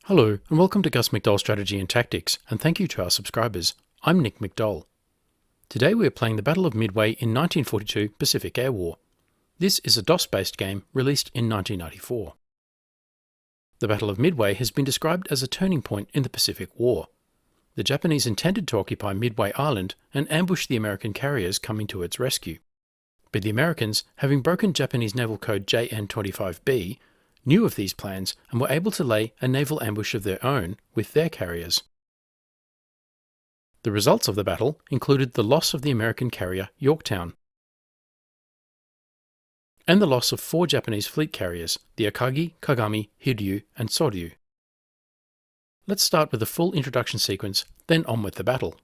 Hello, and welcome to Gus McDoll Strategy and Tactics, and thank you to our subscribers. I'm Nick McDoll. Today we are playing the Battle of Midway in 1942 Pacific Air War. This is a DOS-based game released in 1994. The Battle of Midway has been described as a turning point in the Pacific War. The Japanese intended to occupy Midway Island and ambush the American carriers coming to its rescue. But the Americans, having broken Japanese Naval Code JN-25B, knew of these plans and were able to lay a naval ambush of their own with their carriers. The results of the battle included the loss of the American carrier Yorktown and the loss of 4 Japanese fleet carriers, the Akagi, Kagami, Hiryu, and Soryu. Let's start with a full introduction sequence, then on with the battle.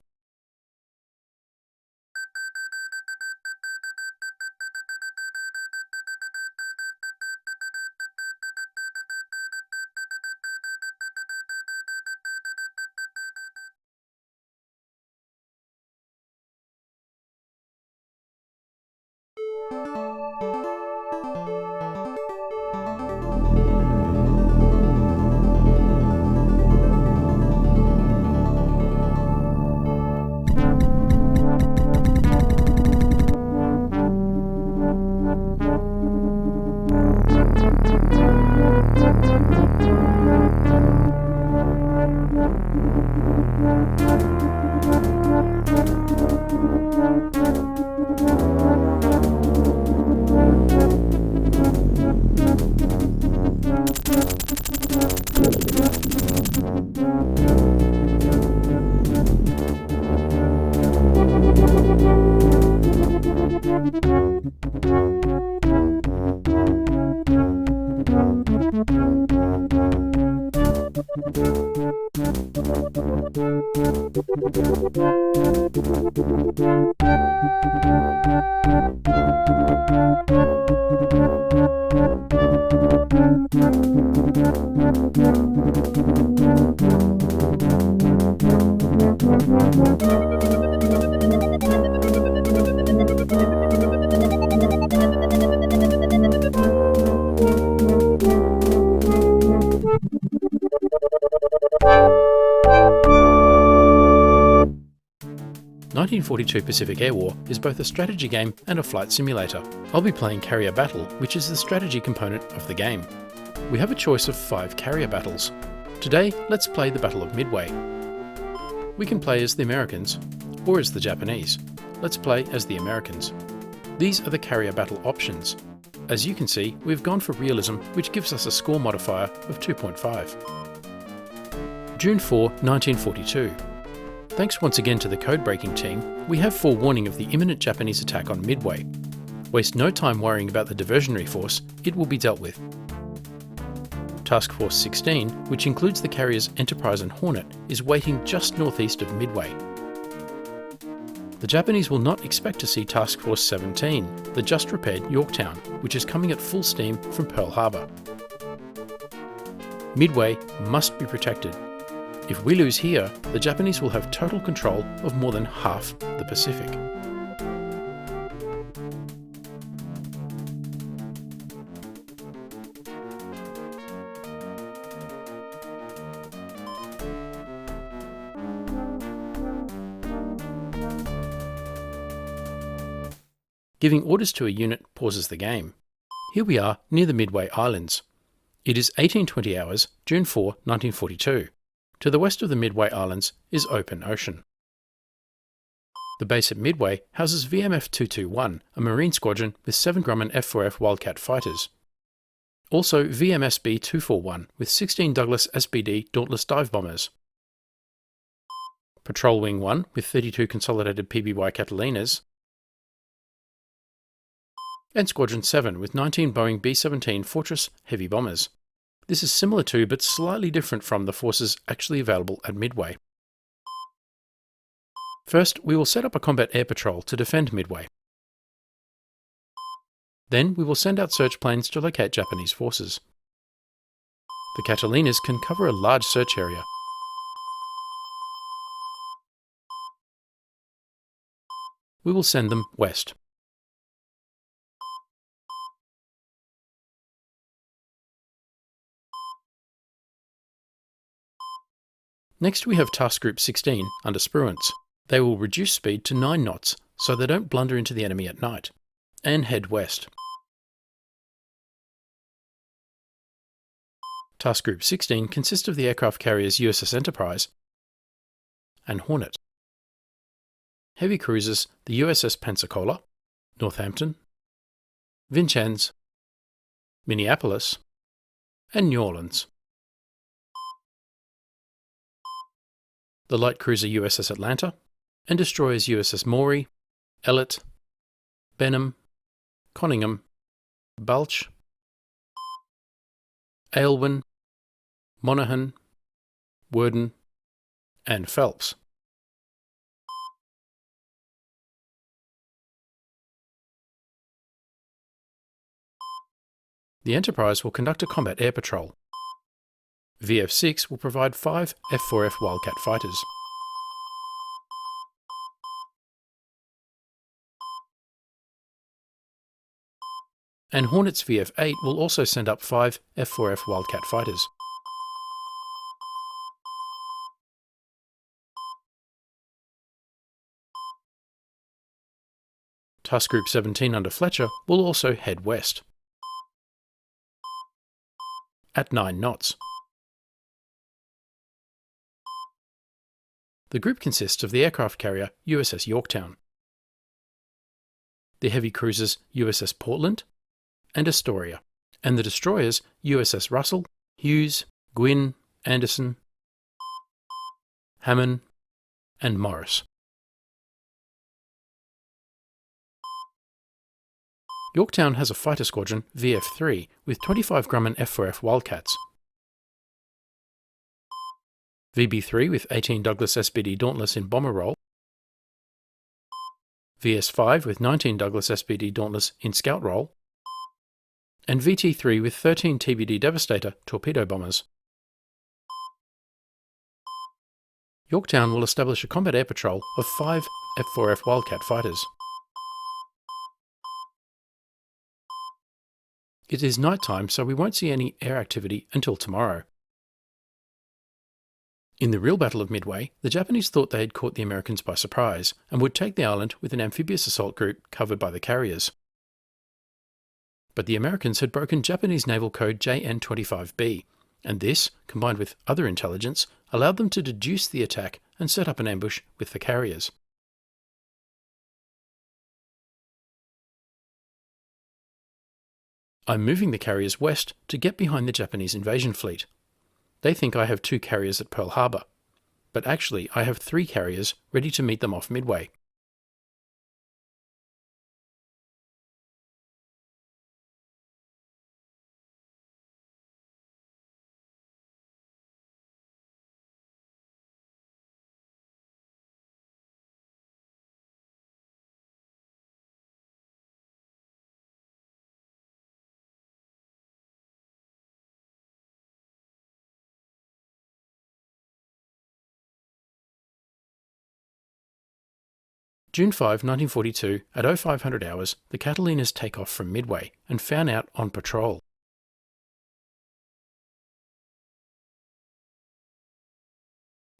The 1942 Pacific Air War is both a strategy game and a flight simulator. I'll be playing Carrier Battle, which is the strategy component of the game. We have a choice of 5 carrier battles. Today, let's play the Battle of Midway. We can play as the Americans, or as the Japanese. Let's play as the Americans. These are the carrier battle options. As you can see, we've gone for realism, which gives us a score modifier of 2.5. June 4, 1942. Thanks once again to the code-breaking team, we have forewarning of the imminent Japanese attack on Midway. Waste no time worrying about the diversionary force, it will be dealt with. Task Force 16, which includes the carriers Enterprise and Hornet, is waiting just northeast of Midway. The Japanese will not expect to see Task Force 17, the just repaired Yorktown, which is coming at full steam from Pearl Harbor. Midway must be protected. If we lose here, the Japanese will have total control of more than half the Pacific. Giving orders to a unit pauses the game. Here we are near the Midway Islands. It is 1820 hours, June 4, 1942. To the west of the Midway Islands is open ocean. The base at Midway houses VMF 221, a Marine squadron with 7 Grumman F4F Wildcat fighters. Also VMSB 241 with 16 Douglas SBD Dauntless dive bombers. Patrol Wing 1 with 32 consolidated PBY Catalinas. And Squadron 7 with 19 Boeing B-17 Fortress heavy bombers. This is similar to, but slightly different from, the forces actually available at Midway. First, we will set up a combat air patrol to defend Midway. Then we will send out search planes to locate Japanese forces. The Catalinas can cover a large search area. We will send them west. Next we have Task Group 16 under Spruance. They will reduce speed to 9 knots so they don't blunder into the enemy at night, and head west. Task Group 16 consists of the aircraft carriers USS Enterprise and Hornet, heavy cruisers the USS Pensacola, Northampton, Vincennes, Minneapolis, and New Orleans. The light cruiser USS Atlanta, and destroyers USS Maury, Ellet, Benham, Conyngham, Balch, Aylwin, Monaghan, Worden, and Phelps. The Enterprise will conduct a combat air patrol. VF-6 will provide 5 F-4F Wildcat fighters. And Hornet's VF-8 will also send up 5 F-4F Wildcat fighters. Task Group 17 under Fletcher will also head west at 9 knots. The group consists of the aircraft carrier USS Yorktown, the heavy cruisers USS Portland and Astoria, and the destroyers USS Russell, Hughes, Gwynn, Anderson, Hammond, and Morris. Yorktown has a fighter squadron, VF-3, with 25 Grumman F-4F Wildcats, VB-3 with 18 Douglas SBD Dauntless in bomber role, VS-5 with 19 Douglas SBD Dauntless in scout role, and VT-3 with 13 TBD Devastator torpedo bombers. Yorktown will establish a combat air patrol of 5 F-4F Wildcat fighters. It is night time, so we won't see any air activity until tomorrow. In the real Battle of Midway, the Japanese thought they had caught the Americans by surprise and would take the island with an amphibious assault group covered by the carriers. But the Americans had broken Japanese naval code JN-25B, and this, combined with other intelligence, allowed them to deduce the attack and set up an ambush with the carriers. I'm moving the carriers west to get behind the Japanese invasion fleet. They think I have 2 carriers at Pearl Harbor, but actually I have 3 carriers ready to meet them off Midway. June 5, 1942, at 0500 hours, the Catalinas take off from Midway and fan out on patrol.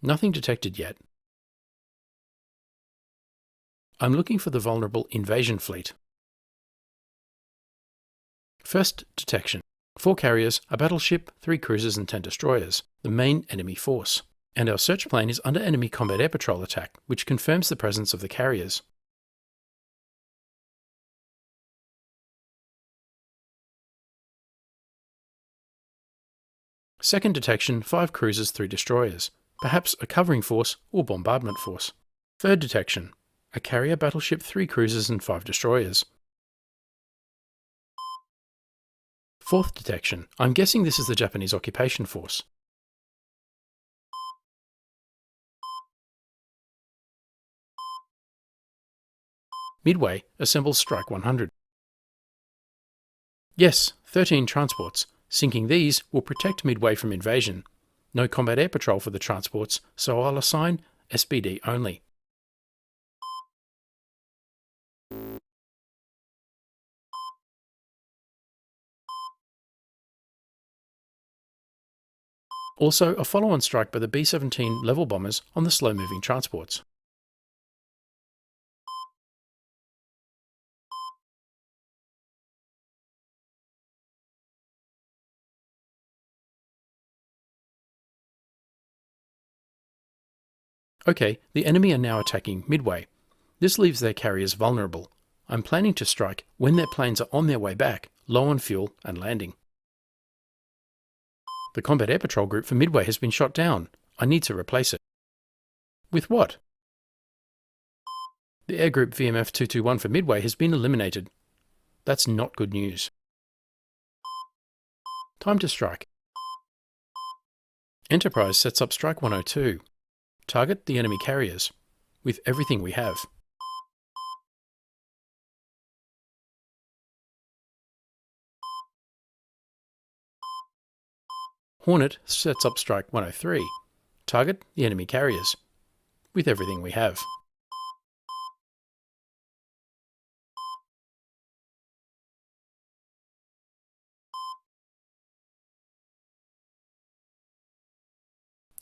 Nothing detected yet. I'm looking for the vulnerable invasion fleet. First detection. 4 carriers, a battleship, 3 cruisers and 10 destroyers, the main enemy force. And our search plane is under enemy combat air patrol attack, which confirms the presence of the carriers. Second detection, 5 cruisers, 3 destroyers, perhaps a covering force or bombardment force. Third detection, a carrier battleship, 3 cruisers and 5 destroyers. Fourth detection, I'm guessing this is the Japanese occupation force. Midway assembles Strike 100. Yes, 13 transports. Sinking these will protect Midway from invasion. No combat air patrol for the transports, so I'll assign SBD only. Also, a follow-on strike by the B-17 level bombers on the slow-moving transports. Okay, the enemy are now attacking Midway. This leaves their carriers vulnerable. I'm planning to strike when their planes are on their way back, low on fuel and landing. The Combat Air Patrol group for Midway has been shot down. I need to replace it. With what? The Air Group VMF 221 for Midway has been eliminated. That's not good news. Time to strike. Enterprise sets up Strike 102. Target the enemy carriers, with everything we have. Hornet sets up Strike 103. Target the enemy carriers, with everything we have.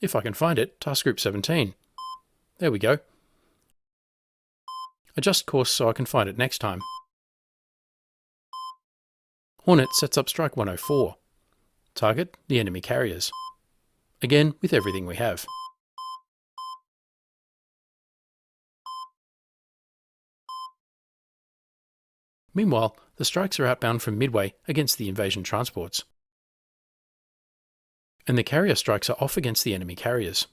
If I can find it, Task Group 17. There we go. Adjust course so I can find it next time. Hornet sets up Strike 104. Target the enemy carriers. Again, with everything we have. Meanwhile, the strikes are outbound from Midway against the invasion transports. And the carrier strikes are off against the enemy carriers.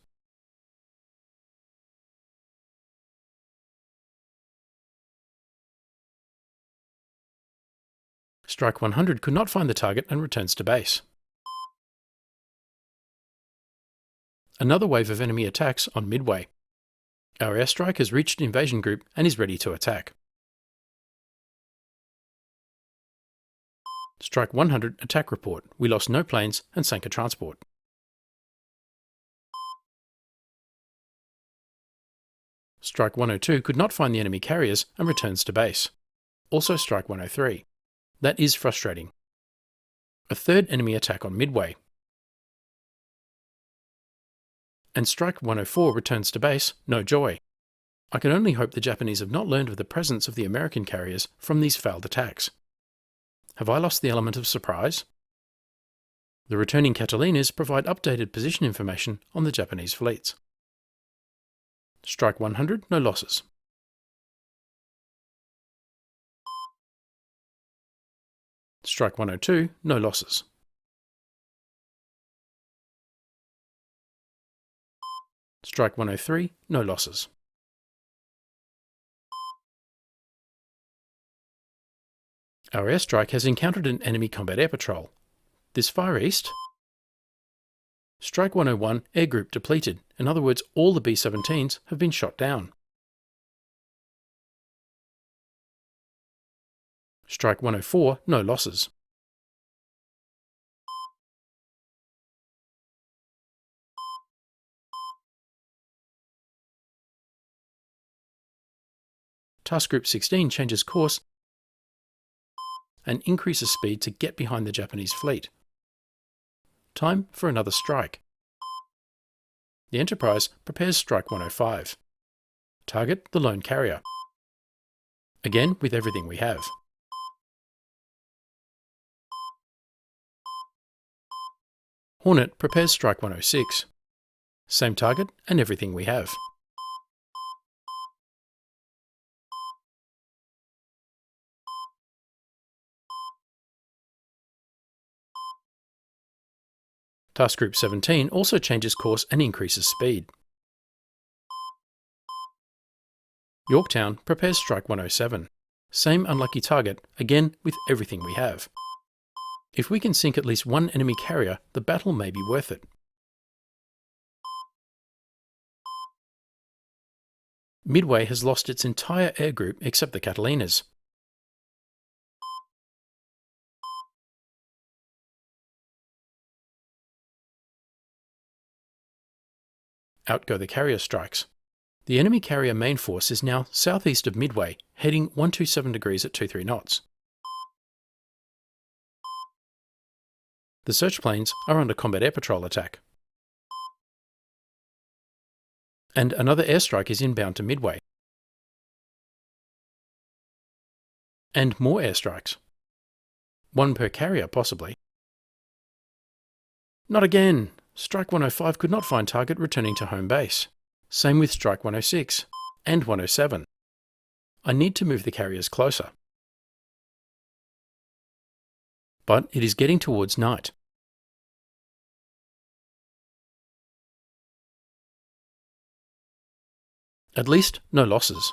Strike 100 could not find the target and returns to base. Another wave of enemy attacks on Midway. Our airstrike has reached invasion group and is ready to attack. Strike 100 attack report. We lost no planes and sank a transport. Strike 102 could not find the enemy carriers and returns to base. Also Strike 103. That is frustrating. A third enemy attack on Midway. And Strike 104 returns to base, no joy. I can only hope the Japanese have not learned of the presence of the American carriers from these failed attacks. Have I lost the element of surprise? The returning Catalinas provide updated position information on the Japanese fleets. Strike 100, no losses. Strike 102, no losses. Strike 103, no losses. Our airstrike has encountered an enemy combat air patrol. This far east? Strike 101, air group depleted. In other words, all the B-17s have been shot down. Strike 104, no losses. Task Group 16 changes course and increases speed to get behind the Japanese fleet. Time for another strike. The Enterprise prepares Strike 105. Target the lone carrier. Again, with everything we have. Hornet prepares Strike 106. Same target and everything we have. Task Group 17 also changes course and increases speed. Yorktown prepares Strike 107. Same unlucky target, again with everything we have. If we can sink at least one enemy carrier, the battle may be worth it. Midway has lost its entire air group except the Catalinas. Out go the carrier strikes. The enemy carrier main force is now southeast of Midway, heading 127 degrees at 23 knots. The search planes are under combat air patrol attack. And another airstrike is inbound to Midway. And more airstrikes. One per carrier, possibly. Not again! Strike 105 could not find target returning to home base. Same with Strike 106 and 107. I need to move the carriers closer. But it is getting towards night. At least, no losses.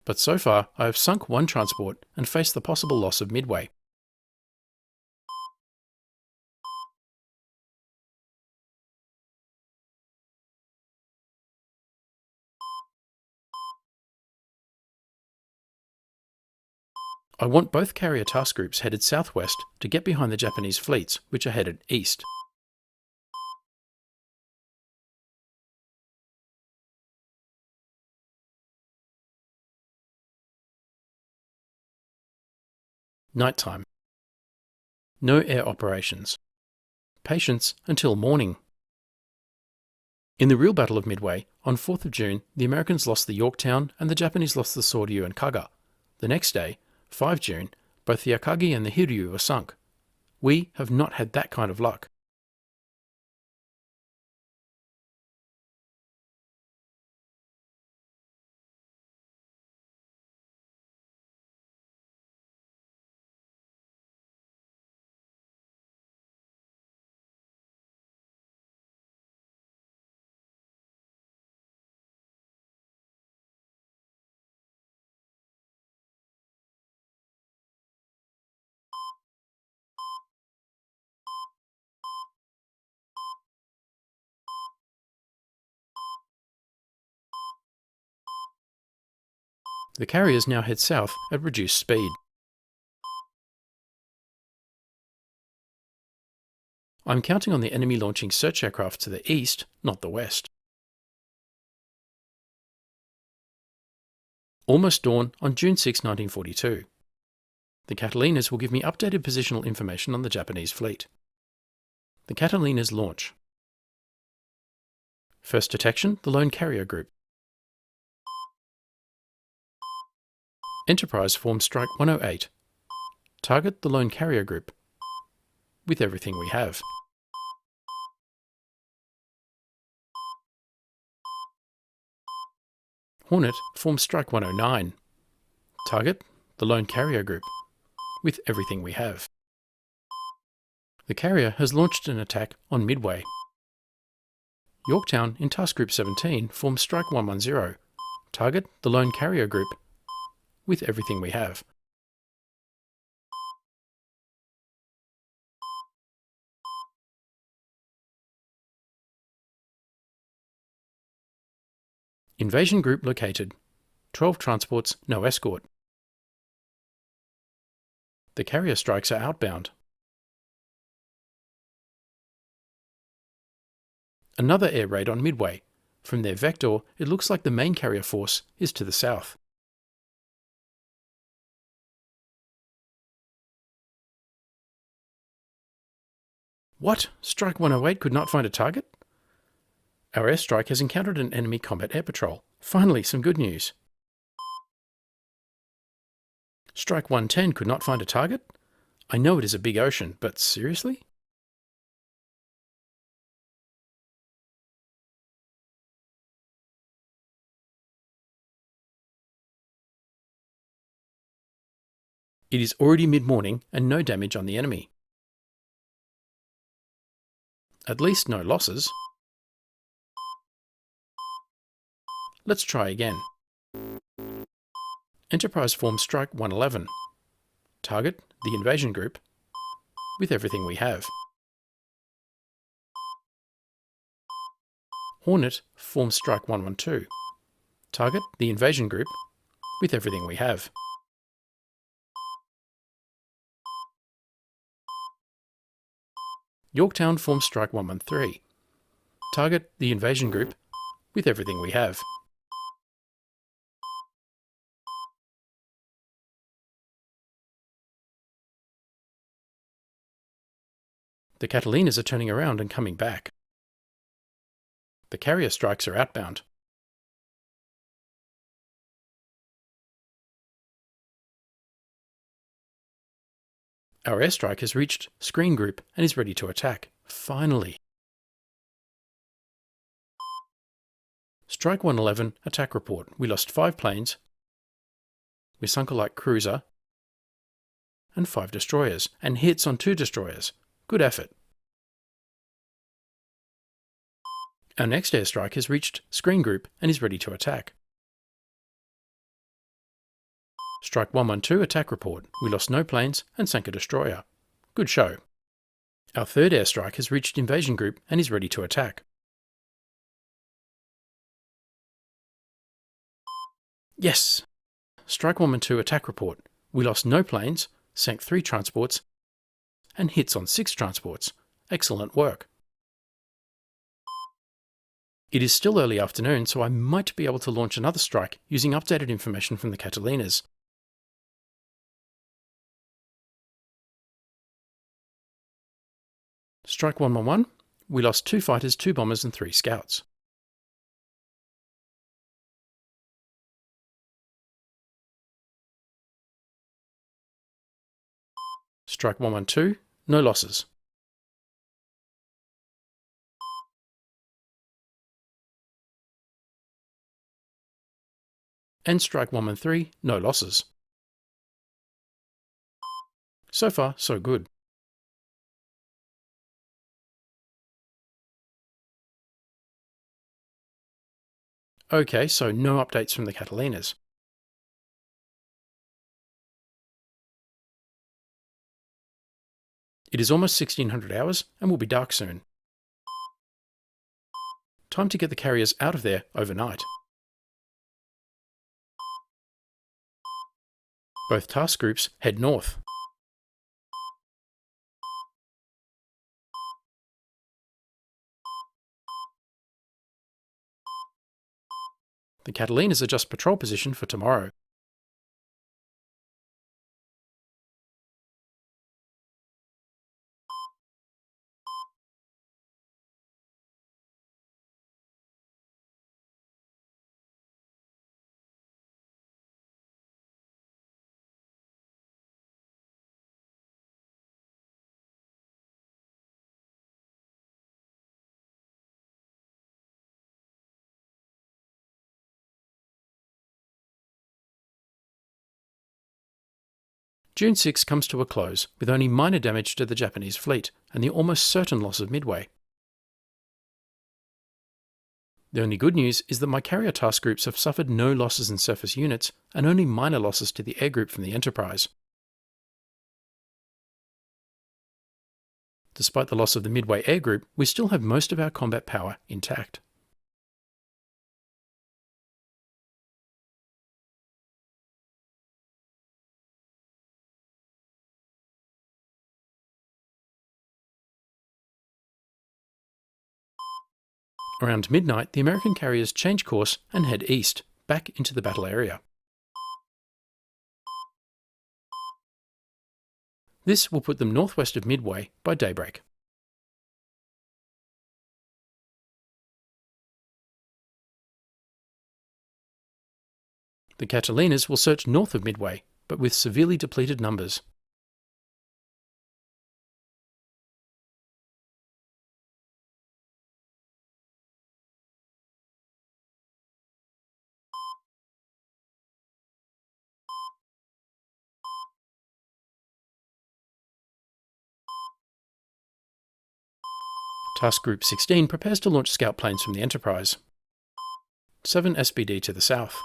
But so far, I have sunk one transport and faced the possible loss of Midway. I want both carrier task groups headed southwest to get behind the Japanese fleets, which are headed east. Nighttime. No air operations. Patience until morning. In the real Battle of Midway, on 4th of June, the Americans lost the Yorktown and the Japanese lost the Soryu and Kaga. The next day, 5 June, both the Akagi and the Hiryu were sunk. We have not had that kind of luck. The carriers now head south at reduced speed. I'm counting on the enemy launching search aircraft to the east, not the west. Almost dawn on June 6, 1942. The Catalinas will give me updated positional information on the Japanese fleet. The Catalinas launch. First detection, the lone carrier group. Enterprise forms Strike 108. Target the lone carrier group. With everything we have. Hornet forms Strike 109. Target the lone carrier group. With everything we have. The carrier has launched an attack on Midway. Yorktown in Task Group 17 forms Strike 110. Target the lone carrier group. With everything we have. Invasion group located. 12 transports, no escort. The carrier strikes are outbound. Another air raid on Midway. From their vector, it looks like the main carrier force is to the south. What? Strike 108 could not find a target? Our airstrike has encountered an enemy combat air patrol. Finally, some good news. Strike 110 could not find a target? I know it is a big ocean, but seriously? It is already mid-morning and no damage on the enemy. At least no losses. Let's try again. Enterprise forms Strike 111. Target the invasion group. With everything we have. Hornet forms Strike 112. Target the invasion group. With everything we have. Yorktown forms Strike 113. Target the invasion group. With everything we have. The Catalinas are turning around and coming back. The carrier strikes are outbound. Our airstrike has reached screen group and is ready to attack. Finally! Strike 111, attack report. We lost 5 planes. We sunk a light cruiser and 5 destroyers, and hits on 2 destroyers. Good effort. Our next airstrike has reached screen group and is ready to attack. Strike 112, attack report. We lost no planes and sank a destroyer. Good show. Our third airstrike has reached invasion group and is ready to attack. Yes! Strike 112, attack report. We lost no planes, sank 3 transports, and hits on 6 transports. Excellent work. It is still early afternoon, so I might be able to launch another strike using updated information from the Catalinas. Strike 111. We lost 2 fighters, 2 bombers, and 3 scouts. Strike 112. No losses. And strike 113. No losses. So far, so good. Okay, so no updates from the Catalinas. It is almost 1600 hours and will be dark soon. Time to get the carriers out of there overnight. Both task groups head north. The Catalinas adjust patrol position for tomorrow. June 6 comes to a close, with only minor damage to the Japanese fleet and the almost certain loss of Midway. The only good news is that my carrier task groups have suffered no losses in surface units and only minor losses to the air group from the Enterprise. Despite the loss of the Midway air group, we still have most of our combat power intact. Around midnight, the American carriers change course and head east, back into the battle area. This will put them northwest of Midway by daybreak. The Catalinas will search north of Midway, but with severely depleted numbers. Task Group 16 prepares to launch scout planes from the Enterprise. 7 SBD to the south.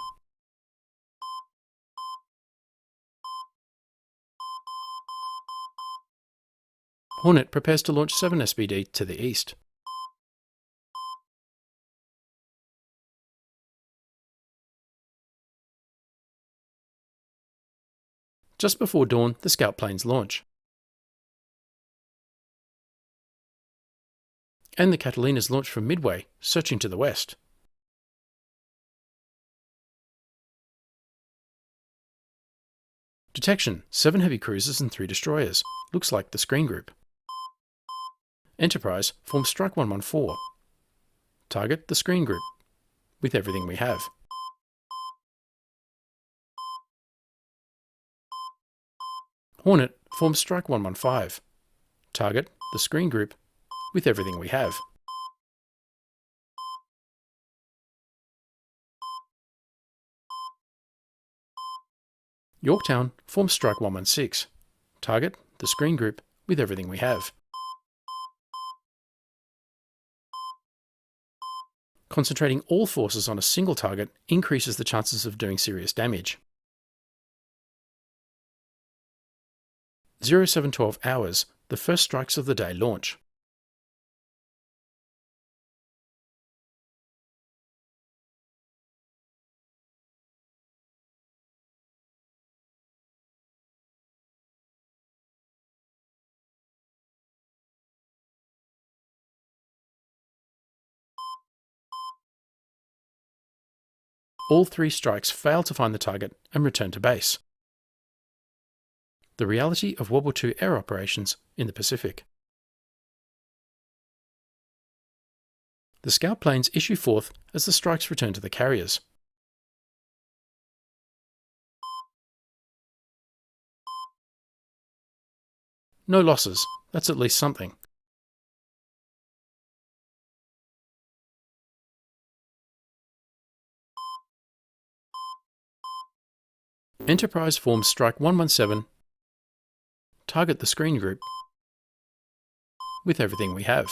Hornet prepares to launch 7 SBD to the east. Just before dawn, the scout planes launch. And the Catalinas launch from Midway, searching to the west. Detection: 7 heavy cruisers and 3 destroyers. Looks like the screen group. Enterprise forms Strike 114. Target the screen group with everything we have. Hornet forms Strike 115. Target the screen group with everything we have. Yorktown forms Strike 116. Target the screen group with everything we have. Concentrating all forces on a single target increases the chances of doing serious damage. 0712 hours, the first strikes of the day launch. All 3 strikes fail to find the target and return to base. The reality of World War II air operations in the Pacific. The scout planes issue forth as the strikes return to the carriers. No losses, that's at least something. Enterprise forms Strike 117. Target the screen group with everything we have.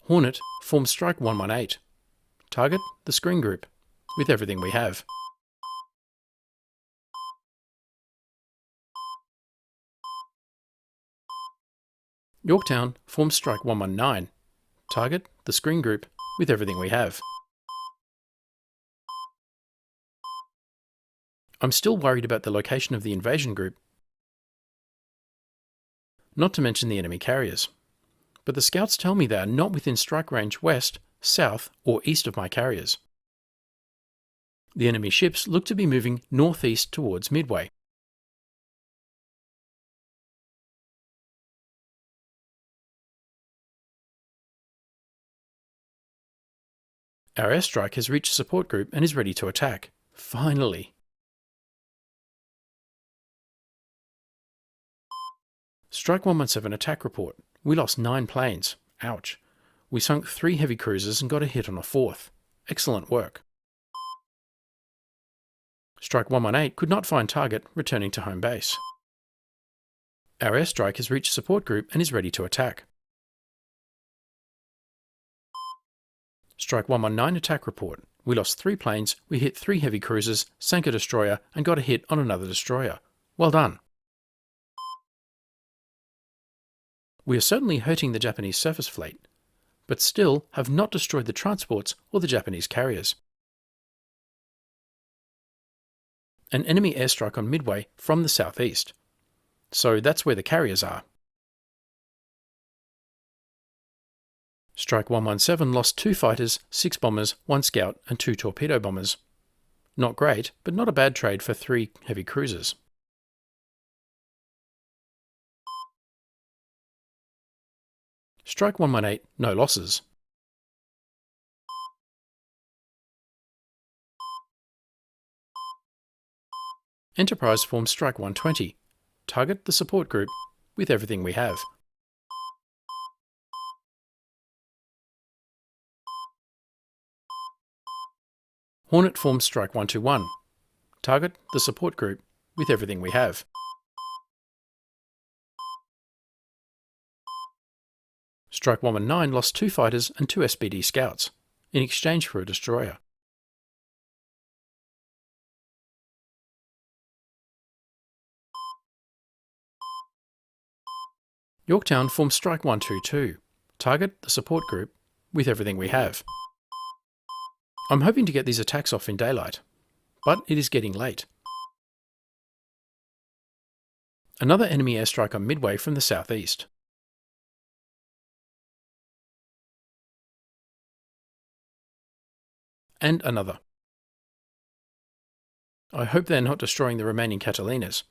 Hornet forms Strike 118. Target the screen group with everything we have. Yorktown forms Strike 119. Target the screen group with everything we have. I'm still worried about the location of the invasion group, not to mention the enemy carriers. But the scouts tell me they are not within strike range west, south, or east of my carriers. The enemy ships look to be moving northeast towards Midway. Our airstrike has reached support group and is ready to attack. Finally! Strike 117 attack report. We lost 9 planes. Ouch. We sunk 3 heavy cruisers and got a hit on a 4th. Excellent work. Strike 118 could not find target, returning to home base. Our airstrike has reached support group and is ready to attack. Strike 119 attack report. We lost 3 planes, we hit 3 heavy cruisers, sank a destroyer, and got a hit on another destroyer. Well done. We are certainly hurting the Japanese surface fleet, but still have not destroyed the transports or the Japanese carriers. An enemy airstrike on Midway from the southeast. So that's where the carriers are. Strike 117 lost 2 fighters, 6 bombers, 1 scout, and 2 torpedo bombers. Not great, but not a bad trade for 3 heavy cruisers. Strike 118, no losses. Enterprise forms Strike 120. Target the support group with everything we have. Hornet forms Strike 121. Target the support group with everything we have. Strike 119 lost 2 fighters and 2 SBD scouts, in exchange for a destroyer. Yorktown forms Strike 122. Target the support group with everything we have. I'm hoping to get these attacks off in daylight, but it is getting late. Another enemy airstrike on Midway from the southeast. And another. I hope they're not destroying the remaining Catalinas.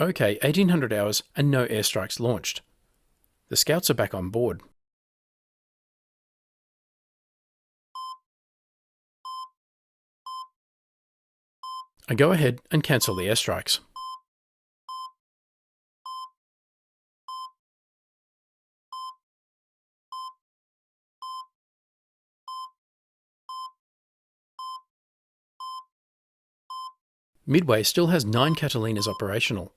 Okay, 1800 hours and no airstrikes launched. The scouts are back on board. I go ahead and cancel the airstrikes. Midway still has 9 Catalinas operational.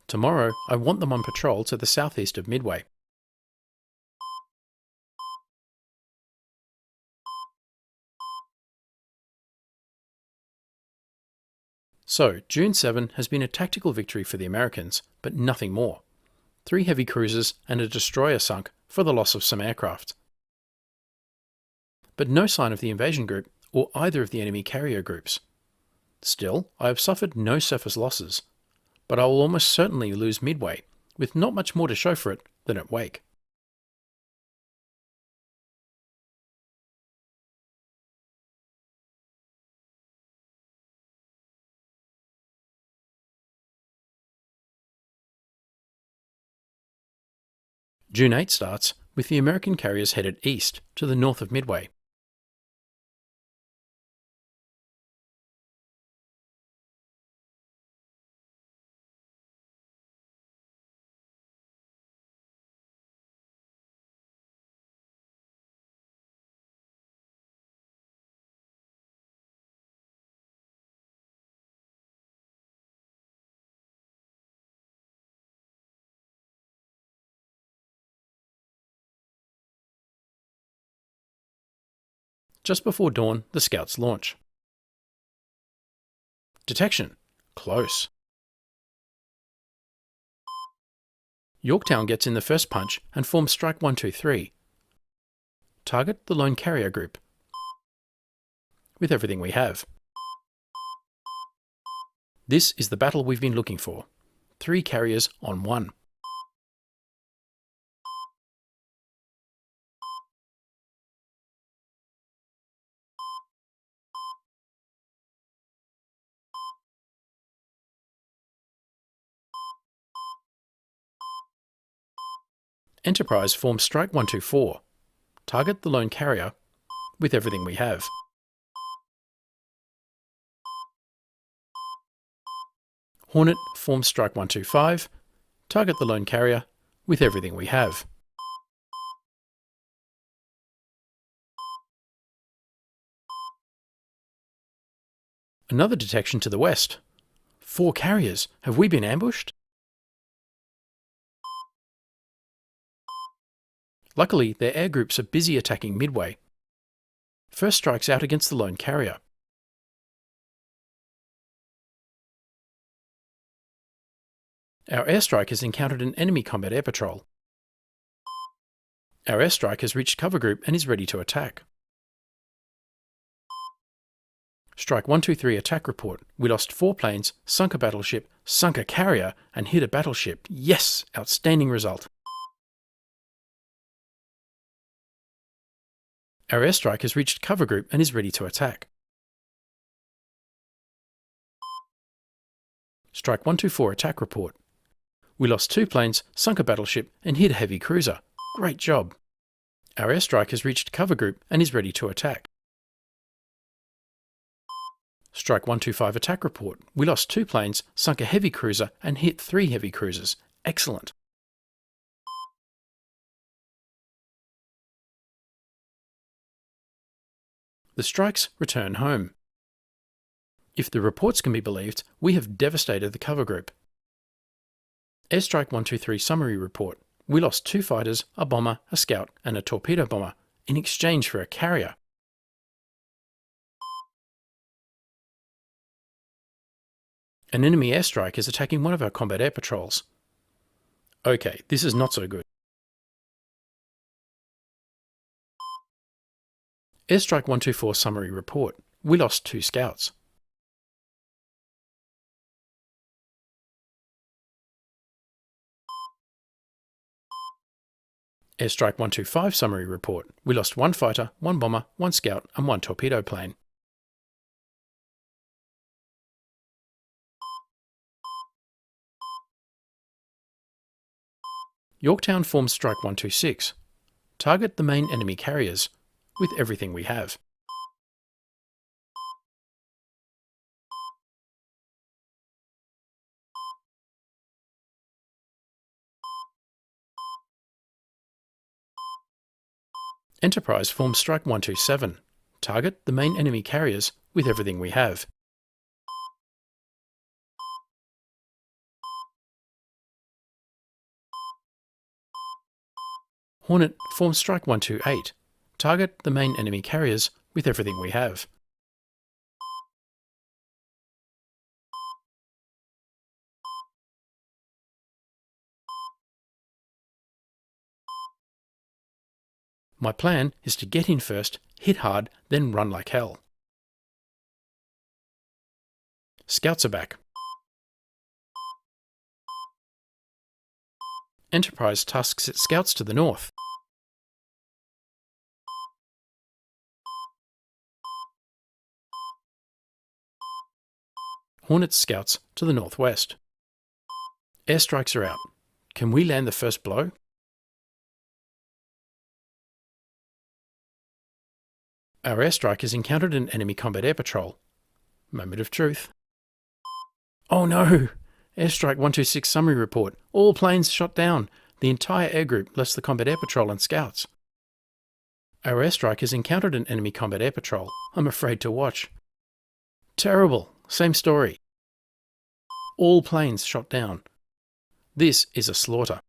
Tomorrow, I want them on patrol to the southeast of Midway. So, June 7 has been a tactical victory for the Americans, but nothing more. 3 heavy cruisers and a destroyer sunk for the loss of some aircraft. But no sign of the invasion group or either of the enemy carrier groups. Still, I have suffered no surface losses, but I will almost certainly lose Midway, with not much more to show for it than at Wake. June 8 starts with the American carriers headed east to the north of Midway. Just before dawn, the scouts launch. Detection. Close. Yorktown gets in the first punch and forms Strike 123. Target the lone carrier group. With everything we have. This is the battle we've been looking for. 3 carriers on 1. Enterprise forms Strike 124. Target the lone carrier with everything we have. Hornet forms Strike 125. Target the lone carrier with everything we have. Another detection to the west. 4 carriers. Have we been ambushed? Luckily, their air groups are busy attacking Midway. First strike's out against the lone carrier. Our airstrike has encountered an enemy combat air patrol. Our airstrike has reached cover group and is ready to attack. Strike 123 attack report. We lost 4 planes, sunk a battleship, sunk a carrier, and hit a battleship. Yes! Outstanding result. Our airstrike has reached cover group and is ready to attack. Strike 124 attack report. We lost 2 planes, sunk a battleship, and hit a heavy cruiser. Great job. Our airstrike has reached cover group and is ready to attack. Strike 125 attack report. We lost 2 planes, sunk a heavy cruiser, and hit 3 heavy cruisers. Excellent. The strikes return home. If the reports can be believed, we have devastated the cover group. Airstrike 123 summary report. We lost 2 fighters, a bomber, a scout, and a torpedo bomber, in exchange for a carrier. An enemy airstrike is attacking one of our combat air patrols. Okay, this is not so good. Airstrike 124 summary report. We lost 2 scouts. Airstrike 125 summary report. We lost 1 fighter, 1 bomber, 1 scout, and 1 torpedo plane. Yorktown forms Strike 126. Target the main enemy carriers with everything we have. Enterprise forms Strike 127. Target the main enemy carriers with everything we have. Hornet forms Strike 128. Target the main enemy carriers with everything we have. My plan is to get in first, hit hard, then run like hell. Scouts are back. Enterprise tasks its scouts to the north. Hornet's scouts to the northwest. Airstrikes are out. Can we land the first blow? Our airstrike has encountered an enemy combat air patrol. Moment of truth. Oh no! Airstrike 126 summary report. All planes shot down. The entire air group, less the combat air patrol and scouts. Our airstrike has encountered an enemy combat air patrol. I'm afraid to watch. Terrible. Same story. All planes shot down. This is a slaughter.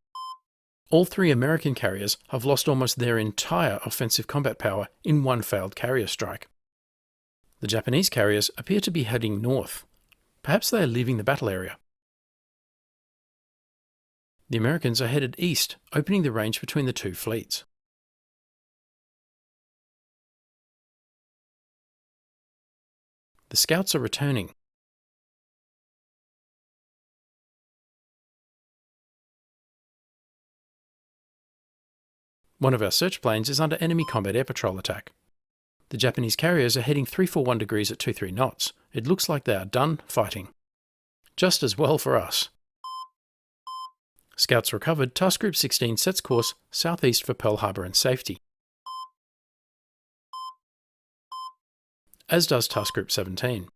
All three American carriers have lost almost their entire offensive combat power in one failed carrier strike. The Japanese carriers appear to be heading north. Perhaps they are leaving the battle area. The Americans are headed east, opening the range between the two fleets. The scouts are returning. One of our search planes is under enemy combat air patrol attack. The Japanese carriers are heading 341 degrees at 23 knots. It looks like they are done fighting. Just as well for us. Scouts recovered, Task Group 16 sets course southeast for Pearl Harbor and safety. As does Task Group 17.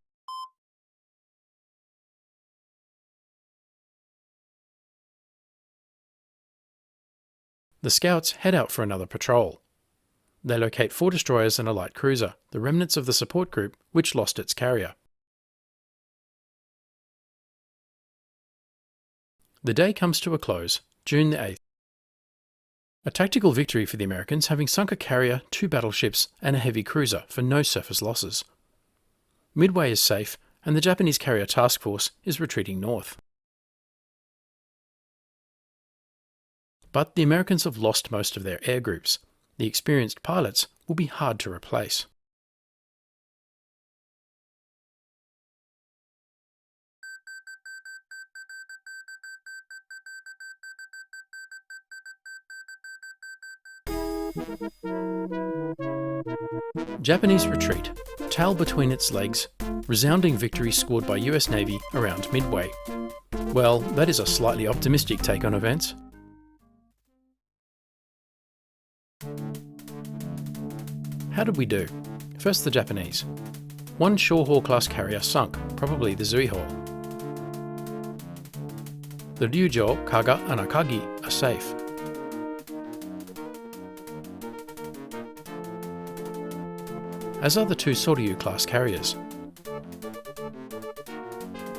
The scouts head out for another patrol. They locate 4 destroyers and a light cruiser, the remnants of the support group which lost its carrier. The day comes to a close, June the 8th. A tactical victory for the Americans, having sunk a carrier, 2 battleships and a heavy cruiser for no surface losses. Midway is safe and the Japanese carrier task force is retreating north. But the Americans have lost most of their air groups. The experienced pilots will be hard to replace. Japanese retreat, tail between its legs, resounding victory scored by US Navy around Midway. Well, that is a slightly optimistic take on events. How did we do? First the Japanese. 1 Shoho class carrier sunk, probably the Zuiho. The Ryujo, Kaga and Akagi are safe. As are the 2 Soryu class carriers.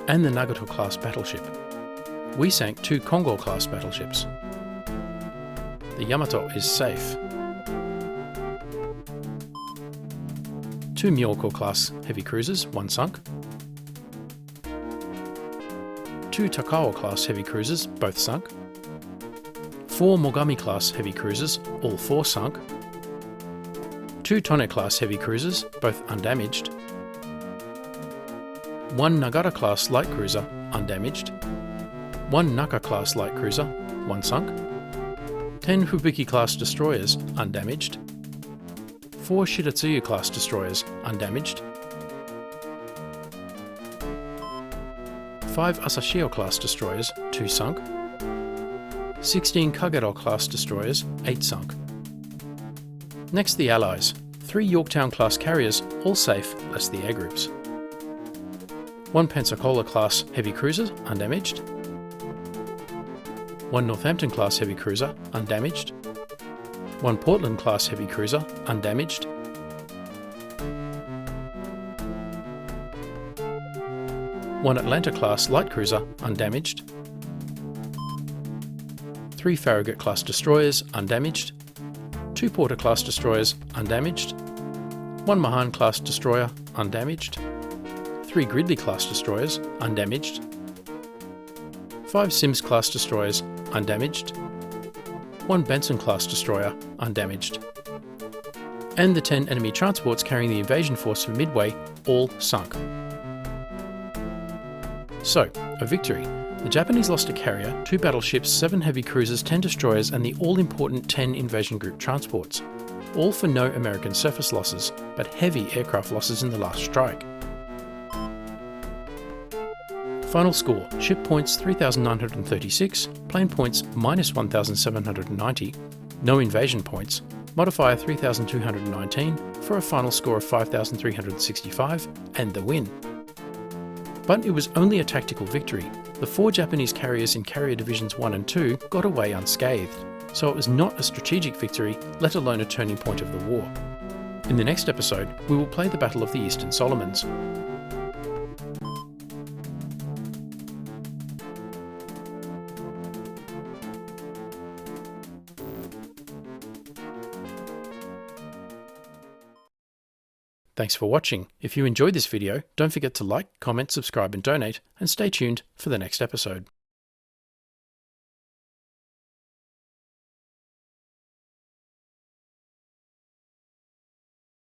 And the Nagato class battleship. We sank 2 Kongo class battleships. The Yamato is safe. 2 Myoko class heavy cruisers, 1 sunk. 2 Takao class heavy cruisers, both sunk. 4 Mogami class heavy cruisers, all 4 sunk. 2 Tone class heavy cruisers, both undamaged. 1 Nagara class light cruiser, undamaged. 1 Naka class light cruiser, 1 sunk. 10 Fubuki class destroyers, undamaged. 4 Shiratsuyu class destroyers, undamaged. 5 Asashio class destroyers, 2 sunk. 16 Cargador-class destroyers, 8 sunk. Next the Allies, 3 Yorktown-class carriers, all safe, less the air groups. 1 Pensacola-class heavy cruiser, undamaged. 1 Northampton-class heavy cruiser, undamaged. 1 Portland-class heavy cruiser, undamaged. 1 Atlanta-class light cruiser, undamaged. 3 Farragut-class destroyers, undamaged. 2 Porter-class destroyers, undamaged. 1 Mahan-class destroyer, undamaged. 3 Gridley-class destroyers, undamaged. 5 Sims-class destroyers, undamaged. 1 Benson-class destroyer, undamaged. And the 10 enemy transports carrying the invasion force for Midway, all sunk. So, a victory. The Japanese lost a carrier, 2 battleships, 7 heavy cruisers, 10 destroyers and the all-important 10 invasion group transports. All for no American surface losses, but heavy aircraft losses in the last strike. Final score: ship points 3,936, plane points minus 1,790, no invasion points, modifier 3,219 for a final score of 5,365 and the win. But it was only a tactical victory. The 4 Japanese carriers in Carrier Divisions 1 and 2 got away unscathed, so it was not a strategic victory, let alone a turning point of the war. In the next episode, we will play the Battle of the Eastern Solomons. Thanks for watching. If you enjoyed this video, don't forget to like, comment, subscribe and donate, and stay tuned for the next episode.